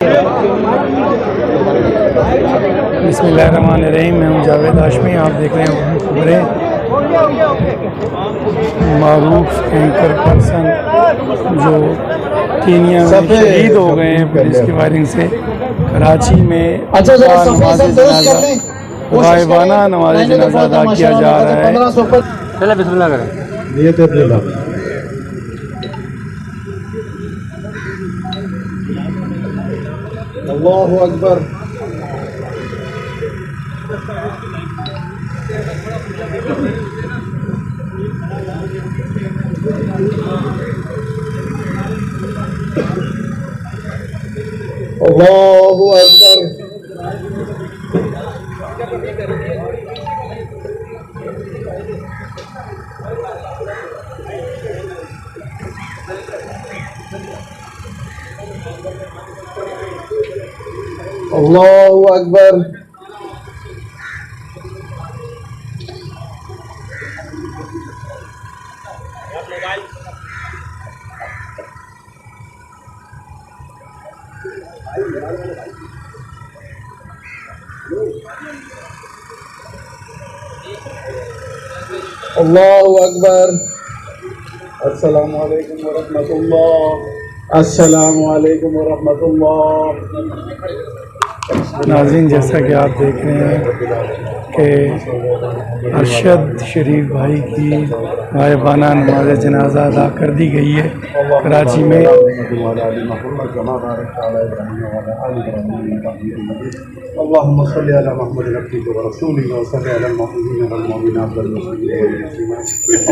بسم اللہ الرحمن الرحیم، میں ہوں جاوید ہاشمی، آپ دیکھ رہے ہیں خبریں۔ معروف اینکر پرسن جو کینیا میں شہید ہو گئے ہیں پولیس کی فائرنگ سے، کراچی میں نماز جنازہ غائبانہ نماز جنازہ ادا کیا جا رہا ہے۔ چلے بسم اللہ کریں۔ نیت اللہ۔ اللہ اکبر۔ اللہ اکبر۔ اللہ اکبر۔ اللہ اکبر۔ السلام علیکم ورحمۃ اللہ۔ السلام علیکم ورحمۃ اللہ۔ ناظرین، جیسا کہ آپ دیکھ رہے ہیں کہ ارشد شریف بھائی کی غائبانہ نماز جنازہ ادا کر دی گئی ہے کراچی میں۔ اللهم صل على محمد عبدك ورسولك وصل على المؤمنين والمؤمنات والمسلمين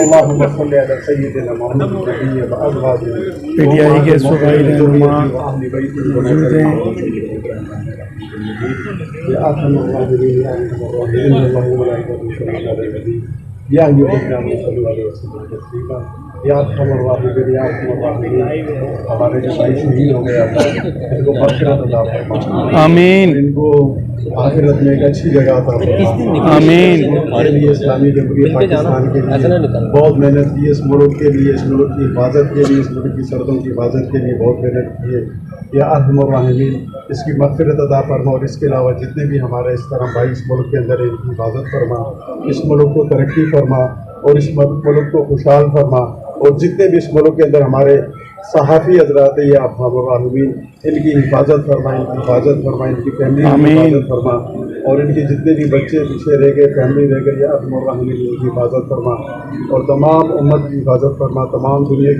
اللهم صل على سيدنا محمد النبي وازواجه پی ٹی آئی کے صوبائی رہنما موجود ہیں۔ يا ارحم الراحمين يا ارحم الراحمين اللهم وملائكته يصلون على النبي يا ايها الذين امنوا صلوا عليه وسلموا تسليما یا ارحم الراحمین یا ارحم الراحمین۔ ہمارے جو بھائی شہید ہو گئے ان کو مغفرت عطا فرما، آمین، ان کو آخرت میں ایک اچھی جگہ عطا فرما، آمین۔ ہمارے لیے اسلامی جمہوریہ پاکستان کے لیے بہت محنت کی، اس ملک کے لیے، اس ملک کی حفاظت کے لیے، اس ملک کی سرحدوں کی حفاظت کے لیے بہت محنت کی ہے۔ یا ارحم الراحمین، اس کی مغفرت عطا فرما، اور اس کے علاوہ جتنے بھی ہمارے اس طرح بھائی اس ملک کے اندر ان کی حفاظت فرما، اس ملک کو ترقی فرما اور اس ملک کو خوشحال فرما، اور جتنے بھی اس ملک کے اندر ہمارے صحافی حضرات یا ارحم الراحمین ان کی حفاظت فرما، ان کی حفاظت فرما، ان کی فیملی کی حفاظت فرما، اور ان کے جتنے بھی بچے پیچھے رہ گئے، فیملی رہ گئی، یا ارحم الراحمین ان کی حفاظت فرما، اور تمام امت کی حفاظت فرما، تمام دنیا